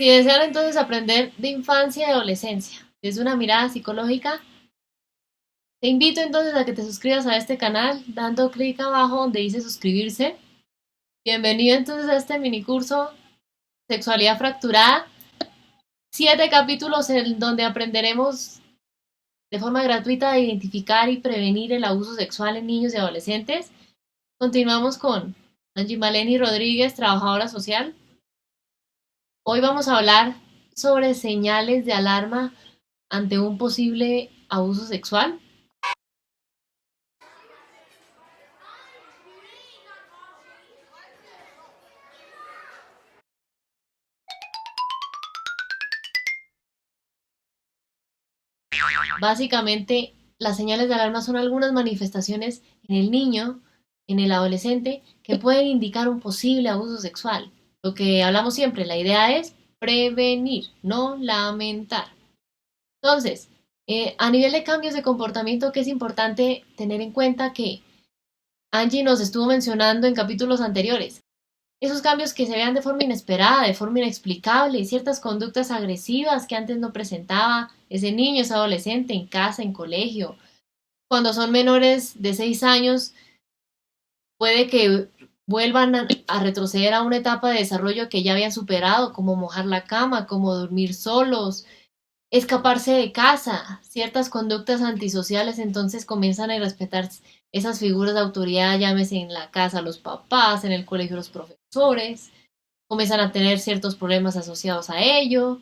Si desean entonces aprender de infancia y adolescencia desde una mirada psicológica, te invito entonces a que te suscribas a este canal dando clic abajo donde dice suscribirse. Bienvenido entonces a este mini curso Sexualidad Fracturada. 7 capítulos en donde aprenderemos de forma gratuita a identificar y prevenir el abuso sexual en niños y adolescentes. Continuamos con Angie Maleni Rodríguez, trabajadora social. Hoy vamos a hablar sobre señales de alarma ante un posible abuso sexual. Básicamente, las señales de alarma son algunas manifestaciones en el niño, en el adolescente, que pueden indicar un posible abuso sexual. Lo que hablamos siempre, la idea es prevenir, no lamentar. Entonces, a nivel de cambios de comportamiento, que es importante tener en cuenta que Angie nos estuvo mencionando en capítulos anteriores. Esos cambios que se vean de forma inesperada, de forma inexplicable, ciertas conductas agresivas que antes no presentaba ese niño, ese adolescente en casa, en colegio. Cuando son menores de 6 años, puede que vuelvan a retroceder a una etapa de desarrollo que ya habían superado, como mojar la cama, como dormir solos, escaparse de casa, ciertas conductas antisociales, entonces comienzan a respetar esas figuras de autoridad, llámese en la casa los papás, en el colegio los profesores, comienzan a tener ciertos problemas asociados a ello.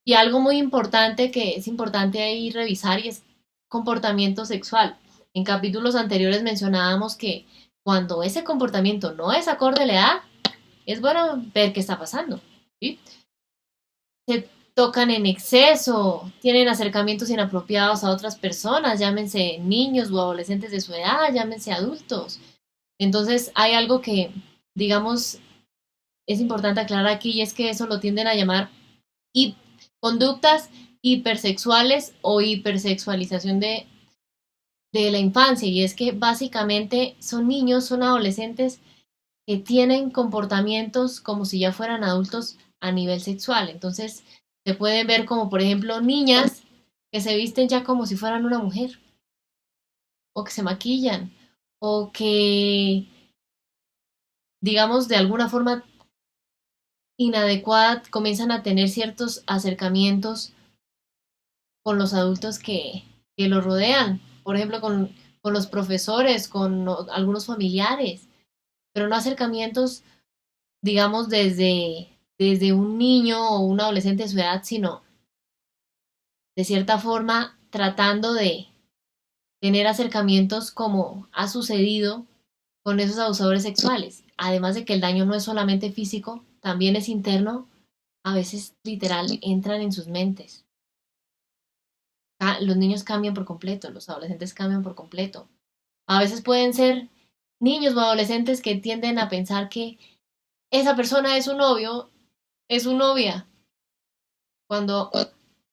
Y algo muy importante que es importante ahí revisar y es comportamiento sexual. En capítulos anteriores mencionábamos que cuando ese comportamiento no es acorde a la edad, es bueno ver qué está pasando. ¿Sí? Se tocan en exceso, tienen acercamientos inapropiados a otras personas, llámense niños o adolescentes de su edad, llámense adultos. Entonces hay algo que, digamos, es importante aclarar aquí y es que eso lo tienden a llamar y conductas hipersexuales o hipersexualización de la infancia. Y es que básicamente son niños, son adolescentes que tienen comportamientos como si ya fueran adultos a nivel sexual. Entonces se pueden ver como, por ejemplo, niñas que se visten ya como si fueran una mujer, o que se maquillan, o que, digamos, de alguna forma inadecuada comienzan a tener ciertos acercamientos con los adultos que los rodean, por ejemplo, con los profesores, con algunos familiares, pero no acercamientos, digamos, desde un niño o un adolescente de su edad, sino de cierta forma tratando de tener acercamientos como ha sucedido con esos abusadores sexuales. Además de que el daño no es solamente físico, también es interno, a veces literal entran en sus mentes. Los niños cambian por completo, los adolescentes cambian por completo. A veces pueden ser niños o adolescentes que tienden a pensar que esa persona es su novio, es su novia, cuando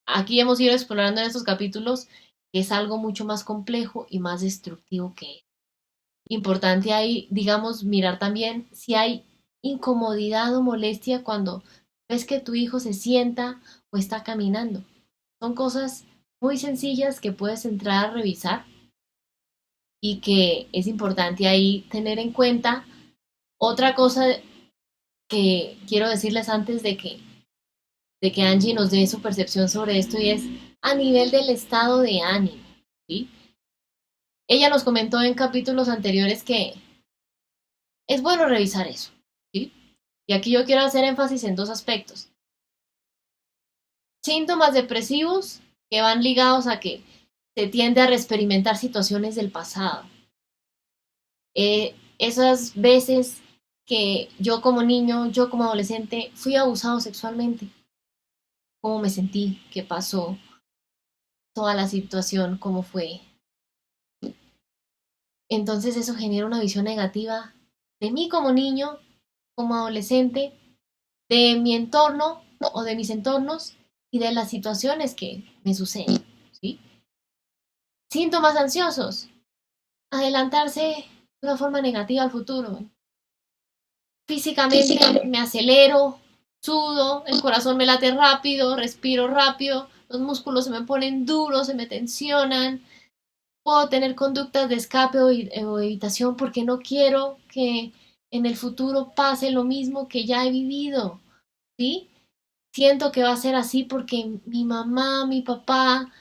aquí hemos ido explorando en estos capítulos que es algo mucho más complejo y más destructivo que es. Importante ahí, digamos, mirar también si hay incomodidad o molestia cuando ves que tu hijo se sienta o está caminando. Son cosas muy sencillas que puedes entrar a revisar y que es importante ahí tener en cuenta. Otra cosa que quiero decirles antes de que Angie nos dé su percepción sobre esto y es a nivel del estado de ánimo. ¿Sí? Ella nos comentó en capítulos anteriores que es bueno revisar eso. ¿Sí? Y aquí yo quiero hacer énfasis en dos aspectos. Síntomas depresivos que van ligados a que se tiende a reexperimentar situaciones del pasado. Esas veces que yo como niño, yo como adolescente, fui abusado sexualmente. ¿Cómo me sentí? ¿Qué pasó? Toda la situación, ¿cómo fue? Entonces eso genera una visión negativa de mí como niño, como adolescente, de mi entorno o de mis entornos y de las situaciones que me suceden. ¿Sí? Síntomas ansiosos. Adelantarse de una forma negativa al futuro. Físicamente me acelero, sudo, el corazón me late rápido, respiro rápido, los músculos se me ponen duros, se me tensionan, puedo tener conductas de escape o evitación porque no quiero que en el futuro pase lo mismo que ya he vivido, ¿sí? Siento que va a ser así porque mi mamá, mi papá,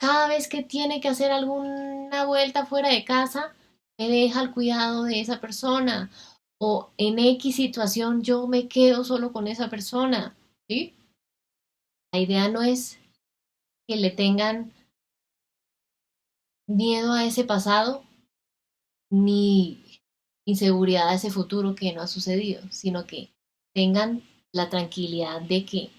cada vez que tiene que hacer alguna vuelta fuera de casa, me deja al cuidado de esa persona. O en X situación yo me quedo solo con esa persona, ¿sí? La idea no es que le tengan miedo a ese pasado ni inseguridad a ese futuro que no ha sucedido, sino que tengan la tranquilidad de que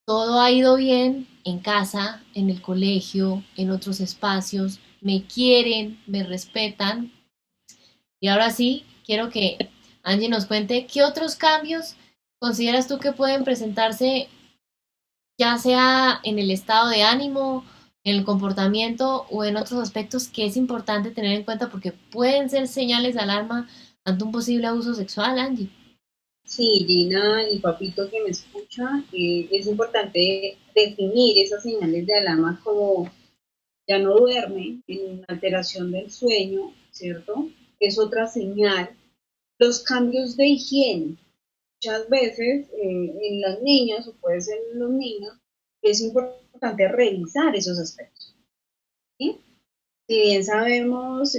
todo ha ido bien en casa, en el colegio, en otros espacios, me quieren, me respetan. Y ahora sí, quiero que Angie nos cuente qué otros cambios consideras tú que pueden presentarse, ya sea en el estado de ánimo, en el comportamiento o en otros aspectos que es importante tener en cuenta porque pueden ser señales de alarma ante un posible abuso sexual, Angie. Sí, Gina y papito que me escucha, es importante definir esas señales de alarma como ya no duerme, en alteración del sueño, ¿cierto? Es otra señal. Los cambios de higiene. Muchas veces en las niñas, o puede ser en los niños, es importante revisar esos aspectos. ¿Sí? Si bien sabemos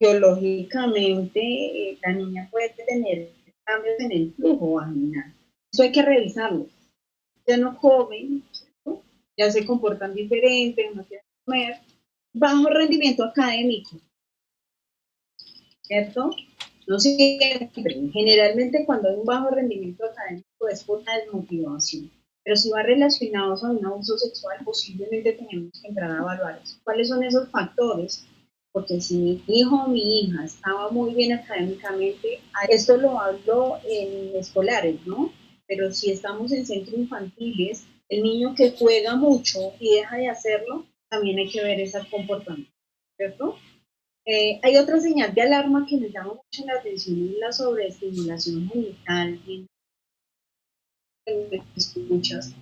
biológicamente, la niña puede tener cambios en el flujo vaginal. Eso hay que revisarlo. Ya no comen, ¿cierto? Ya se comportan diferente, no quieren comer. Bajo rendimiento académico, ¿cierto? No siempre. Generalmente cuando hay un bajo rendimiento académico es por una desmotivación. Pero si va relacionado a un abuso sexual, posiblemente tenemos que entrar a evaluar eso. ¿Cuáles son esos factores? Porque si mi hijo o mi hija estaba muy bien académicamente, esto lo hablo en escolares, ¿no? Pero si estamos en centros infantiles, el niño que juega mucho y deja de hacerlo, también hay que ver ese comportamiento, ¿cierto? Hay otra señal de alarma que me llama mucho la atención, es la sobreestimulación genital. En escuchas.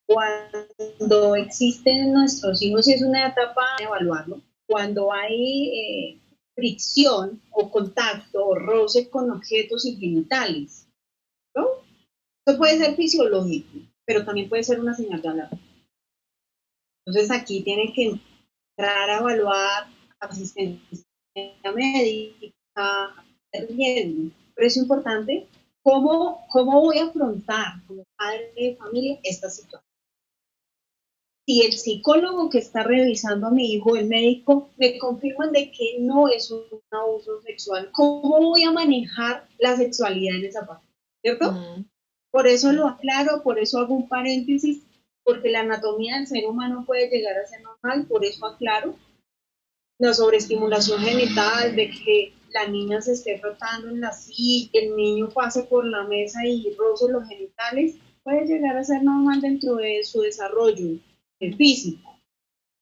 Cuando existen nuestros hijos, y es una etapa de evaluarlo, cuando hay fricción o contacto o roce con objetos genitales, ¿no? Esto puede ser fisiológico, pero también puede ser una señal de alarma. Entonces aquí tienen que entrar a evaluar asistencia médica, riesgo. Pero es importante cómo voy a afrontar como padre de familia esta situación. Si el psicólogo que está revisando a mi hijo, el médico, me confirman de que no es un abuso sexual, ¿cómo voy a manejar la sexualidad en esa parte? ¿Cierto? Mm, Por eso lo sí. aclaro, por eso hago un paréntesis, porque la anatomía del ser humano puede llegar a ser normal, por eso aclaro la sobreestimulación genital, de que la niña se esté frotando en la silla, el niño pase por la mesa y roce los genitales, puede llegar a ser normal dentro de su desarrollo físico,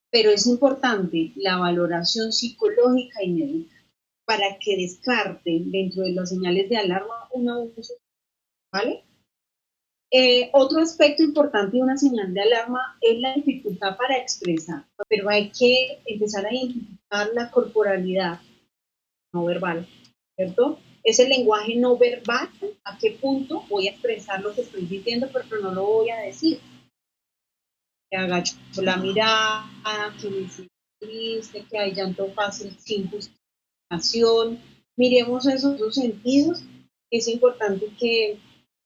pero es importante la valoración psicológica y médica para que descarten dentro de las señales de alarma un abuso, ¿vale? Otro aspecto importante de una señal de alarma es la dificultad para expresar, pero hay que empezar a identificar la corporalidad no verbal, ¿cierto? Ese lenguaje no verbal, a qué punto voy a expresar lo que estoy diciendo, pero no lo voy a decir. Que agacho la mirada, que me siento triste, que hay llanto fácil sin justificación. Miremos esos dos sentidos. Es importante que,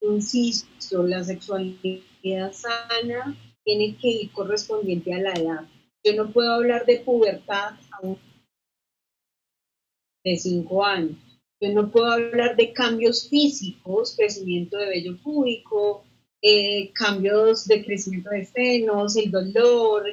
insisto, la sexualidad sana tiene que ir correspondiente a la edad. Yo no puedo hablar de pubertad a un de 5 años. Yo no puedo hablar de cambios físicos, crecimiento de vello púbico, cambios de crecimiento de senos, el dolor,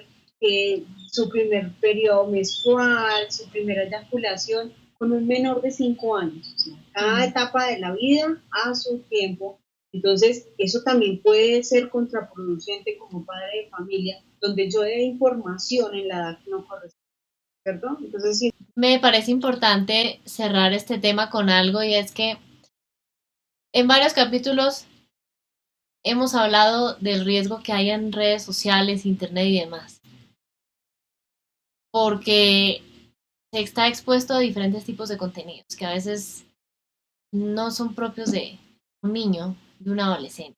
su primer periodo menstrual, su primera eyaculación, con un menor de 5 años. O sea, cada etapa de la vida a su tiempo. Entonces, eso también puede ser contraproducente como padre de familia, donde yo dé información en la edad que no corresponde, ¿cierto? Entonces, sí. Me parece importante cerrar este tema con algo y es que En varios capítulos hemos hablado del riesgo que hay en redes sociales, internet y demás, porque se está expuesto a diferentes tipos de contenidos que a veces no son propios de un niño, de un adolescente.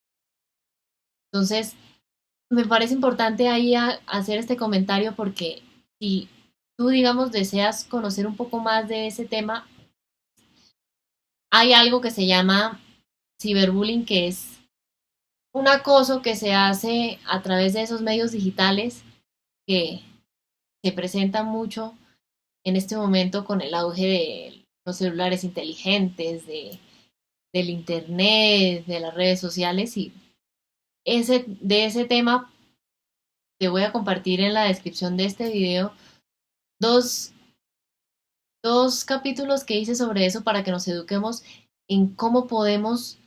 Entonces, me parece importante ahí hacer este comentario porque si tú, digamos, deseas conocer un poco más de ese tema, hay algo que se llama ciberbullying, que es un acoso que se hace a través de esos medios digitales que se presentan mucho en este momento con el auge de los celulares inteligentes, del internet, de las redes sociales y de ese tema te voy a compartir en la descripción de este video dos, dos capítulos que hice sobre eso para que nos eduquemos en cómo podemos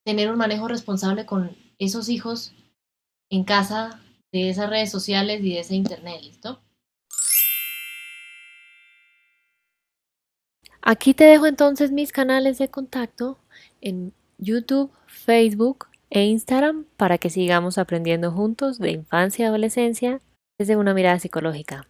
tener un manejo responsable con esos hijos en casa de esas redes sociales y de ese internet, ¿listo? Aquí te dejo entonces mis canales de contacto en YouTube, Facebook e Instagram para que sigamos aprendiendo juntos de infancia y adolescencia desde una mirada psicológica.